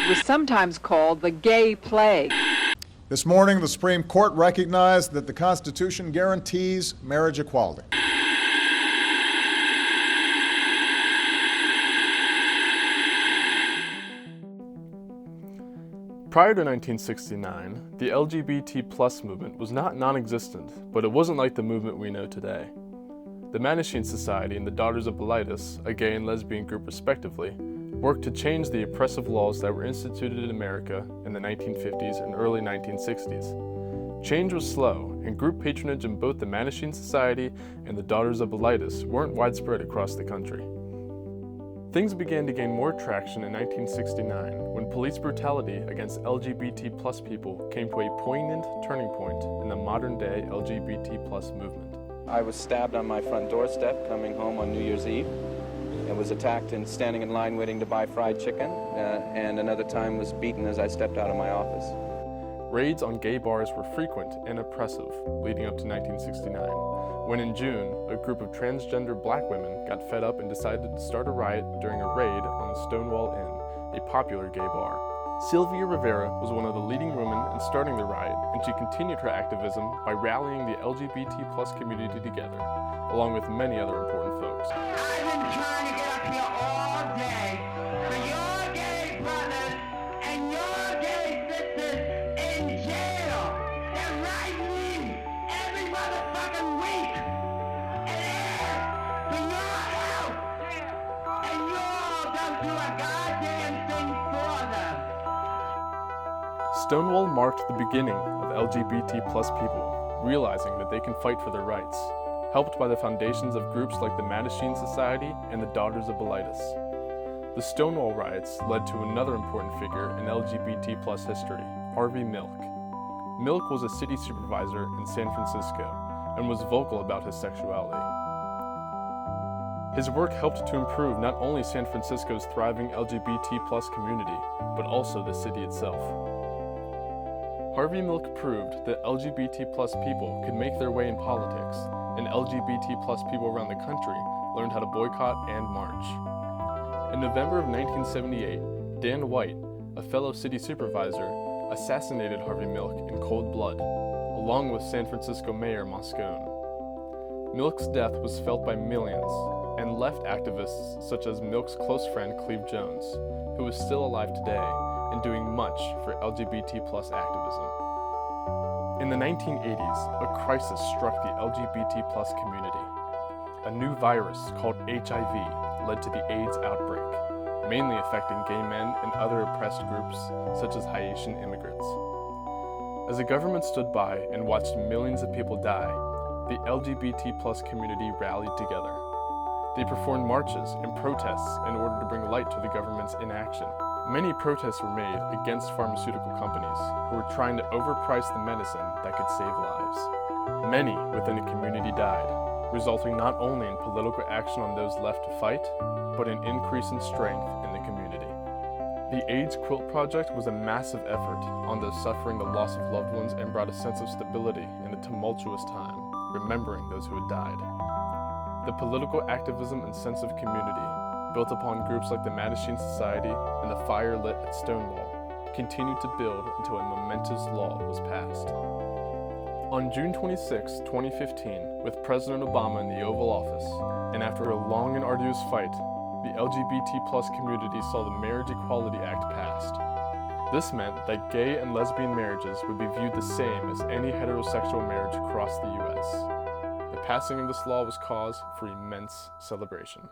was sometimes called the gay plague. This morning, the Supreme Court recognized that the Constitution guarantees marriage equality. Prior to 1969, the LGBT+ movement was not non-existent, but it wasn't like the movement we know today. The Mattachine Society and the Daughters of Bilitis, a gay and lesbian group respectively, worked to change the oppressive laws that were instituted in America in the 1950s and early 1960s. Change was slow, and group patronage in both the Mattachine Society and the Daughters of Bilitis weren't widespread across the country. Things began to gain more traction in 1969 when police brutality against LGBT+ people came to a poignant turning point in the modern-day LGBT+ movement. I was stabbed on my front doorstep coming home on New Year's Eve, and was attacked and standing in line waiting to buy fried chicken, and another time was beaten as I stepped out of my office. Raids on gay bars were frequent and oppressive leading up to 1969, when in June, a group of transgender black women got fed up and decided to start a riot during a raid on the Stonewall Inn, a popular gay bar. Sylvia Rivera was one of the leading women in starting the riot, and she continued her activism by rallying the LGBT+ community together, along with many other important folks. I've been trying to get up here all day for your gay brothers and your gay sisters in jail. They're writing me every motherfucking week and ask for your help, and you all don't do a goddamn thing for them. Stonewall marked the beginning of LGBT+ people realizing that they can fight for their rights, helped by the foundations of groups like the Mattachine Society and the Daughters of Bilitis. The Stonewall riots led to another important figure in LGBT+ history, Harvey Milk. Milk was a city supervisor in San Francisco and was vocal about his sexuality. His work helped to improve not only San Francisco's thriving LGBT+ community, but also the city itself. Harvey Milk proved that LGBT+ people could make their way in politics, and LGBT+ people around the country learned how to boycott and march. In November of 1978, Dan White, a fellow city supervisor, assassinated Harvey Milk in cold blood, along with San Francisco Mayor Moscone. Milk's death was felt by millions, and left activists such as Milk's close friend Cleve Jones, who is still alive today and doing much for LGBT+ activism. In the 1980s, a crisis struck the LGBT+ community. A new virus called HIV led to the AIDS outbreak, mainly affecting gay men and other oppressed groups such as Haitian immigrants. As the government stood by and watched millions of people die, the LGBT+ community rallied together. They performed marches and protests in order to bring light to the government's inaction. Many protests were made against pharmaceutical companies who were trying to overprice the medicine that could save lives. Many within the community died, resulting not only in political action on those left to fight, but an increase in strength in the community. The AIDS Quilt Project was a massive effort on those suffering the loss of loved ones and brought a sense of stability in a tumultuous time, remembering those who had died. The political activism and sense of community, built upon groups like the Mattachine Society and the fire lit at Stonewall, continued to build until a momentous law was passed. On June 26, 2015, with President Obama in the Oval Office, and after a long and arduous fight, the LGBT+ community saw the Marriage Equality Act passed. This meant that gay and lesbian marriages would be viewed the same as any heterosexual marriage across the U.S. The passing of this law was cause for immense celebration.